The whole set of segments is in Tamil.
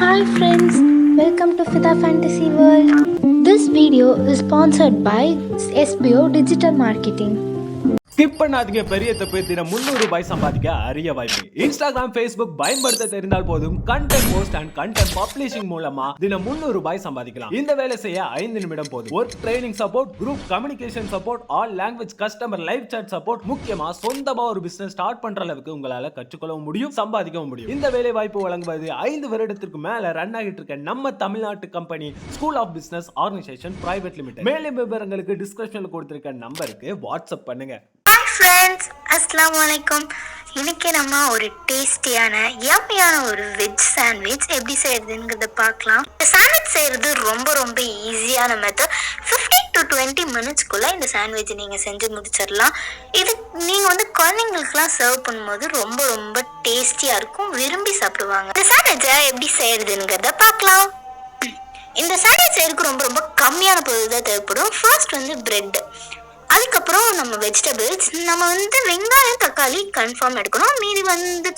Hi friends, welcome to Fida Fantasy World. This video is sponsored by SBO Digital Marketing. Skip பண்ணாதீங்க, பெரிய தப்பு. தினம் 300 ரூபாய் சம்பாதிக்க அரிய வாய்ப்பு. இன்ஸ்டாகிராம், ஃபேஸ்புக் பயன்படுத்த தெரிந்தால் போதும் content post and content publishing மூலமா தினம் 300 ரூபாய் சம்பாதிக்கலாம். இந்த வேலை செய்ய 5 நிமிடம் போதும். Work training support, group communication support, all language customer live chat support, முக்கியமா சொந்தமா ஒரு பிசினஸ் ஸ்டார்ட் பண்ற அளவுக்கு உங்களால கற்றுக்கொள்ளவும் முடியும், சம்பாதிக்கவும் முடியும். இந்த வேலை வாய்ப்பு வழங்குவது 5 வருடத்திற்கு மேல ரன் ஆகிட்டு இருக்க நம்ம தமிழ்நாட்டு company school of business organisation private limited. மேலும் விவரங்களுக்கு டிஸ்கிரிப்ஷன்ல கொடுத்திருக்க நம்பருக்கு வாட்ஸ்அப் பண்ணுங்க. ஃப்ரெண்ட்ஸ், அஸ்ஸலாமு அலைக்கும். இன்னைக்கு நம்ம ஒரு டேஸ்டியான யம்மியான ஒரு வெஜ் சாண்ட்விச் எப்படி செய்யறதுங்கிறத பார்க்கலாம். இந்த சாண்ட்விச் செய்யறது ரொம்ப ரொம்ப ஈஸியான மெத்தட். 15 to 20 மினிட்ஸ்க்குள்ள இந்த சாண்ட்விச் நீங்க செஞ்சு முடிச்சிடலாம். இது நீங்க குழந்தைங்களுக்குலாம் சர்வ் பண்ணும்போது ரொம்ப ரொம்ப டேஸ்டியா இருக்கும், விரும்பி சாப்பிடுவாங்க. இந்த சாண்ட்விச்சை எப்படி செய்யறதுங்கிறத பார்க்கலாம். இந்த சாண்ட்விச் செய்யறதுக்கு ரொம்ப ரொம்ப கம்மியான பொருள் தான் தேவைப்படும். ஃபர்ஸ்ட் பிரெட், அதுக்கப்புறம் நம்ம வெஜிடபிள்ஸ். நம்ம வெங்காயம் தக்காளி கன்ஃபார்ம் எடுக்கணும், மீதி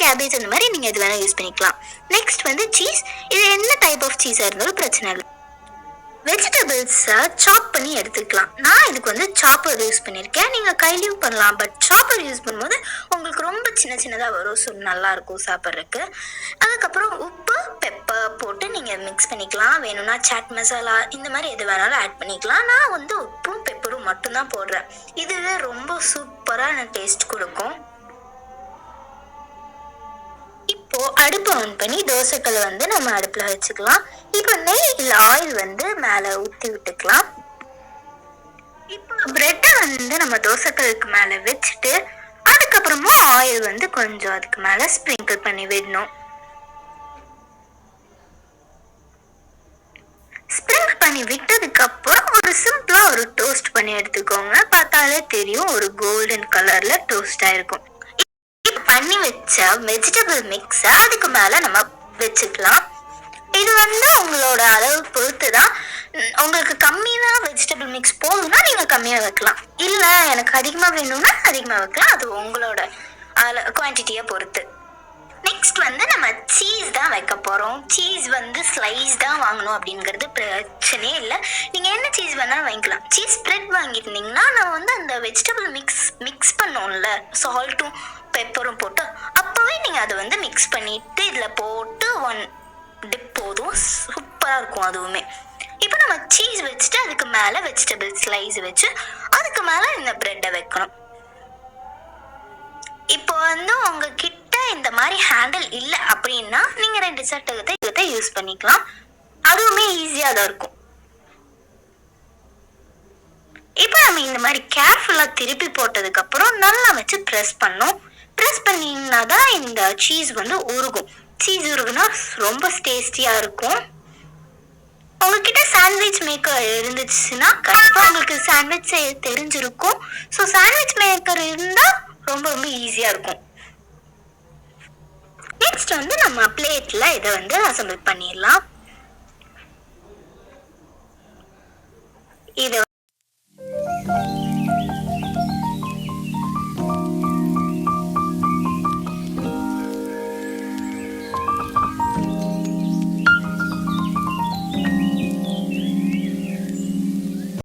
கேபேஜ் அந்த மாதிரி நீங்கள் எது வேணால் யூஸ் பண்ணிக்கலாம். Next cheese. இது என்ன டைப் ஆஃப் சீஸாக இருந்தாலும் பிரச்சனை இல்லை. வெஜிடபிள்ஸை சாப் பண்ணி எடுத்துக்கலாம். நான் இதுக்கு சாப்பர் யூஸ் பண்ணியிருக்கேன், நீங்கள் கையிலையும் பண்ணலாம். பட் சாப்பர் யூஸ் பண்ணும்போது உங்களுக்கு ரொம்ப சின்ன சின்னதாக வரும், ஸோ நல்லாயிருக்கும் சாப்பிட்றதுக்கு. அதுக்கப்புறம் உப்பு பெப்பர் போட்டு நீங்கள் மிக்ஸ் பண்ணிக்கலாம். வேணும்னா சாட் மசாலா இந்த மாதிரி எது வேணாலும் ஆட் பண்ணிக்கலாம். நான் உப்பும் பெப்பரும் மட்டும்தான் போடுறேன். இதுவே ரொம்ப சூப்பராக எனக்கு டேஸ்ட் கொடுக்கும். இப்போ அடுப்பை ஆன் பண்ணி தோசைக்கல் நம்ம அடுப்புல வச்சுக்கலாம். இப்போ நெய் இல்லை ஆயில் மேலே ஊற்றி விட்டுக்கலாம். இப்போ பிரெட்டை நம்ம தோசைக்கல்லுக்கு மேலே வச்சுட்டு அதுக்கப்புறமா ஆயில் கொஞ்சம் அதுக்கு மேலே ஸ்ப்ரிங்கிள் பண்ணி விடணும். ஸ்ப்ரிங்கிள் பண்ணி விட்டதுக்கு அப்புறம் ஒரு சிம்பிளா ஒரு டோஸ்ட் பண்ணி எடுத்துக்கோங்க. பார்த்தாலே தெரியும், ஒரு கோல்டன் கலர்ல டோஸ்ட் ஆயிருக்கும். பண்ணி வச்ச வெஜிடபிள் மிக்ஸை அதுக்கு மேல நம்ம வச்சுக்கலாம். இது உங்களோட அளவு பொறுத்து தான். உங்களுக்கு கம்மியா வெஜிடபிள் மிக்ஸ் போகணும்னா நீங்க கம்மியா வைக்கலாம், இல்ல எனக்கு அதிகமா வேணும்னா அதிகமா வைக்கலாம். அது உங்களோட குவான்டிட்டியை பொறுத்து. நெக்ஸ்ட் நம்ம சீஸ் தான் வைக்க போறோம். சீஸ் ஸ்லைஸ் தான் வாங்கணும் அப்படிங்கிறது பிரச்சனையே இல்லை. நீங்க என்ன சீஸ் வேணாலும் வாங்கிக்கலாம். சீஸ் ஸ்ப்ரெட் வாங்கியிருந்தீங்கன்னா நம்ம அந்த வெஜிடபிள் மிக்ஸ் பண்ணோம்ல, சால்ட்டும் பெப்பரும் போட்டு அப்பவே நீங்க அதை மிக்ஸ் பண்ணிட்டு இதுல போட்டு 1 டிப் போதும், சூப்பரா இருக்கும் அதுவுமே. இப்போ நம்ம சீஸ் வச்சுட்டு அதுக்கு மேல வெஜிடபிள் ஸ்லைஸ் வச்சு அதுக்கு மேல இந்த பிரெட்டை வைக்கணும். இப்போ உங்ககிட்ட இந்த மாதிரி ஹேண்டில் இல்லை அப்படின்னா நீங்க 2 சட்டகத்தை யூஸ் பண்ணிக்கலாம். அதுவுமே ஈஸியா தான் இருக்கும். இப்போ நம்ம இந்த மாதிரி கேர்ஃபுல்லா திருப்பி போட்டதுக்கு அப்புறம் நல்லா வச்சு ப்ரெஸ் பண்ணணும். ப்ரெஸ் பண்ணீங்கன்னா தான் இந்த சீஸ் உருகும். சீஸ் உருகுனா ரொம்ப டேஸ்டியா இருக்கும். உங்ககிட்ட சாண்ட்விச் மேக்கர் இருந்துச்சுன்னா கண்டிப்பா உங்களுக்கு சாண்ட்விச் செய்ய தெரிஞ்சிருக்கும். ஸோ சாண்ட்விச் மேக்கர் இருந்தா ரொம்ப ரொம்ப ஈஸியா இருக்கும். நெக்ஸ்ட் நம்ம பிளேட்ல இதை அசெம்பிள் பண்ணிடலாம். இதை